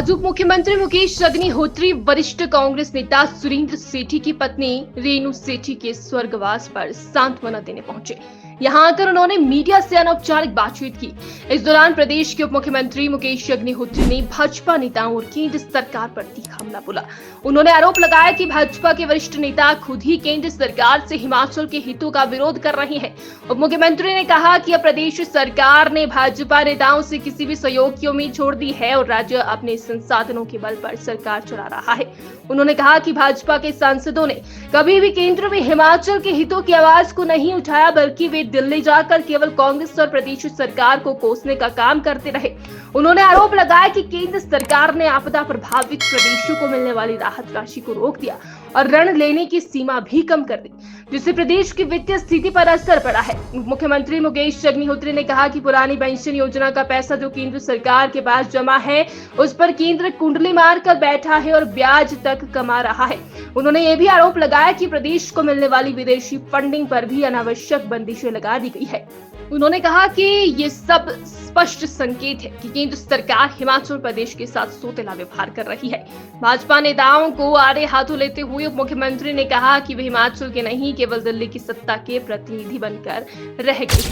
आज उप मुख्यमंत्री मुकेश अग्निहोत्री वरिष्ठ कांग्रेस नेता सुरेंद्र सेठी की पत्नी रेणु सेठी के स्वर्गवास पर सांत्वना देने पहुंचे। यहां आकर उन्होंने मीडिया से अनौपचारिक बातचीत की। इस दौरान प्रदेश के उप मुख्यमंत्री मुकेश अग्निहोत्री ने भाजपा नेताओं और केंद्र सरकार पर तीखा हमला बोला। उन्होंने आरोप लगाया कि भाजपा के वरिष्ठ नेता खुद ही केंद्र सरकार से हिमाचल के हितों का विरोध कर रहे हैं। उप मुख्यमंत्री ने कहा कि अब प्रदेश सरकार ने भाजपा नेताओं से किसी भी सहयोग की उम्मीद छोड़ दी है और राज्य अपने संसाधनों के बल पर सरकार चला रहा है। उन्होंने कहा कि भाजपा के सांसदों ने कभी भी केंद्र में हिमाचल के हितों की आवाज को नहीं उठाया, बल्कि वे दिल्ली जाकर केवल कांग्रेस और प्रदेश सरकार को कोसने का काम करते रहे। उन्होंने आरोप लगाया कि केंद्र सरकार ने आपदा प्रभावित प्रदेशों को मिलने वाली राहत राशि को रोक दिया और ऋण लेने की सीमा भी कम कर दी, जिससे प्रदेश की वित्तीय स्थिति पर असर पड़ा है। मुख्यमंत्री मुकेश अग्निहोत्री ने कहा कि पुरानी पेंशन योजना का पैसा जो केंद्र सरकार के पास जमा है, उस पर केंद्र कुंडली मारकर बैठा है और ब्याज तक कमा रहा है। उन्होंने ये भी आरोप लगाया कि प्रदेश को मिलने वाली विदेशी फंडिंग पर भी अनावश्यक बंदिशें लगा दी गई है। उन्होंने कहा कि ये सब स्पष्ट संकेत है कि केंद्र सरकार हिमाचल प्रदेश के साथ सौतेला व्यवहार कर रही है। भाजपा नेताओं को आड़े हाथों लेते हुए उप मुख्यमंत्री ने कहा कि वे हिमाचल के नहीं केवल दिल्ली की सत्ता के प्रतिनिधि बनकर रह गए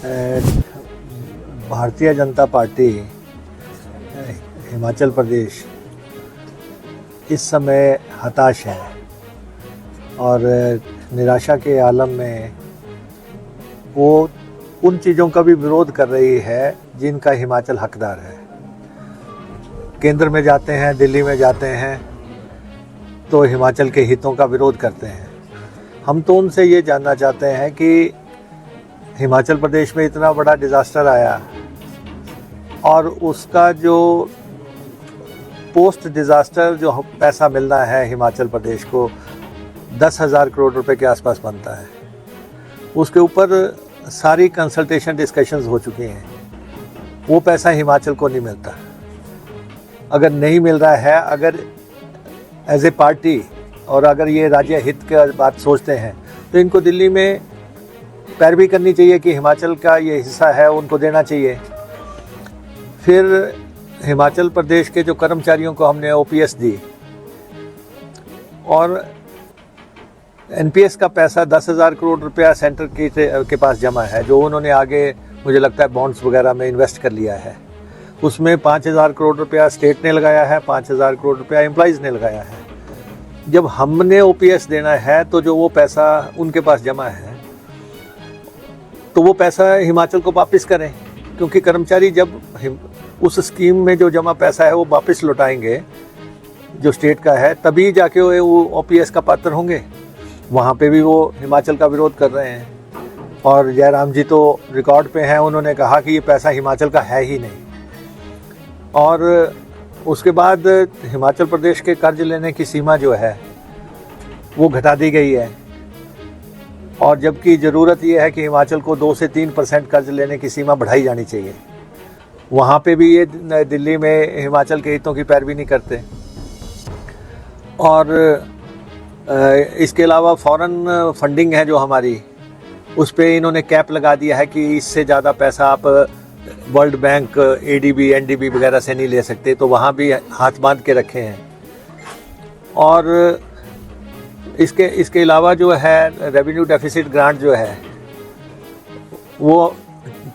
हैं। भारतीय जनता पार्टी हिमाचल प्रदेश इस समय हताश है और निराशा के आलम में वो उन चीज़ों का भी विरोध कर रही है जिनका हिमाचल हकदार है। केंद्र में जाते हैं, दिल्ली में जाते हैं तो हिमाचल के हितों का विरोध करते हैं। हम तो उनसे ये जानना चाहते हैं कि हिमाचल प्रदेश में इतना बड़ा डिज़ास्टर आया और उसका जो पोस्ट डिज़ास्टर जो पैसा मिलना है हिमाचल प्रदेश को 10,000 करोड़ रुपए के आसपास बनता है, उसके ऊपर सारी कंसल्टेशन डिस्कशंस हो चुकी हैं। वो पैसा हिमाचल को नहीं मिलता। अगर नहीं मिल रहा है, अगर एज ए पार्टी और अगर ये राज्य हित की बात सोचते हैं तो इनको दिल्ली में पैरवी करनी चाहिए कि हिमाचल का ये हिस्सा है उनको देना चाहिए। फिर हिमाचल प्रदेश के जो कर्मचारियों को हमने ओपीएस दी और एनपीएस का पैसा 10,000 करोड़ रुपया सेंटर के पास जमा है, जो उन्होंने आगे मुझे लगता है बॉन्ड्स वगैरह में इन्वेस्ट कर लिया है। उसमें 5,000 करोड़ रुपया स्टेट ने लगाया है, 5,000 करोड़ रुपया एम्प्लॉइज़ ने लगाया है। जब हमने ओपीएस देना है तो जो वो पैसा उनके पास जमा है तो वो पैसा हिमाचल को वापस करें, क्योंकि कर्मचारी जब उस स्कीम में जो जमा पैसा है वो वापस लौटाएंगे जो स्टेट का है, तभी जाके वो ओपीएस का पात्र होंगे। वहाँ पे भी वो हिमाचल का विरोध कर रहे हैं और जयराम जी तो रिकॉर्ड पे हैं, उन्होंने कहा कि ये पैसा हिमाचल का है ही नहीं। और उसके बाद हिमाचल प्रदेश के कर्ज लेने की सीमा जो है वो घटा दी गई है और जबकि ज़रूरत ये है कि हिमाचल को 2 से 3% कर्ज लेने की सीमा बढ़ाई जानी चाहिए। वहाँ पे भी ये दिल्ली में हिमाचल के हितों की पैरवी नहीं करते। और इसके अलावा फॉरेन फंडिंग है जो हमारी, उस पर इन्होंने कैप लगा दिया है कि इससे ज़्यादा पैसा आप वर्ल्ड बैंक, एडीबी, एनडीबी वगैरह से नहीं ले सकते, तो वहाँ भी हाथ बांध के रखे हैं। और इसके अलावा जो है रेवेन्यू डेफिसिट ग्रांट जो है वो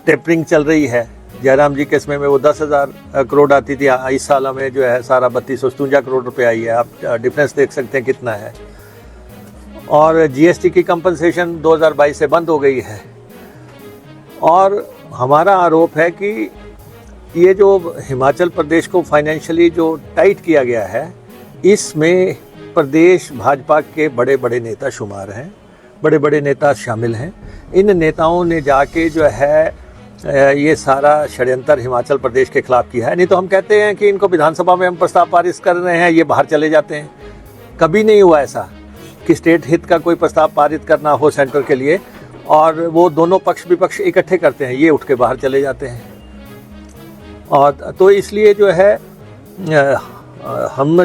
टेपरिंग चल रही है। जयराम जी के समय में वो 10,000 करोड़ आती थी, इस साल में जो है सारा 3257 करोड़ रुपए आई है। आप डिफरेंस देख सकते हैं कितना है। और जीएसटी की कंपनसेशन 2022 से बंद हो गई है। और हमारा आरोप है कि ये जो हिमाचल प्रदेश को फाइनेंशियली जो टाइट किया गया है, इसमें प्रदेश भाजपा के बड़े बड़े नेता शुमार हैं, बड़े बड़े नेता शामिल हैं। इन नेताओं ने जाके जो है ये सारा षड्यंत्र हिमाचल प्रदेश के खिलाफ किया है। नहीं तो हम कहते हैं कि इनको विधानसभा में हम प्रस्ताव पारित कर रहे हैं, ये बाहर चले जाते हैं। कभी नहीं हुआ ऐसा कि स्टेट हित का कोई प्रस्ताव पारित करना हो सेंटर के लिए और वो दोनों पक्ष विपक्ष इकट्ठे करते हैं, ये उठ के बाहर चले जाते हैं। और तो इसलिए जो है हम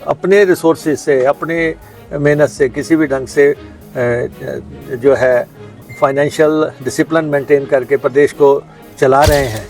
अपने रिसोर्सेज से, अपने मेहनत से, किसी भी ढंग से जो है फाइनेंशियल डिसिप्लिन मेंटेन करके प्रदेश को चला रहे हैं।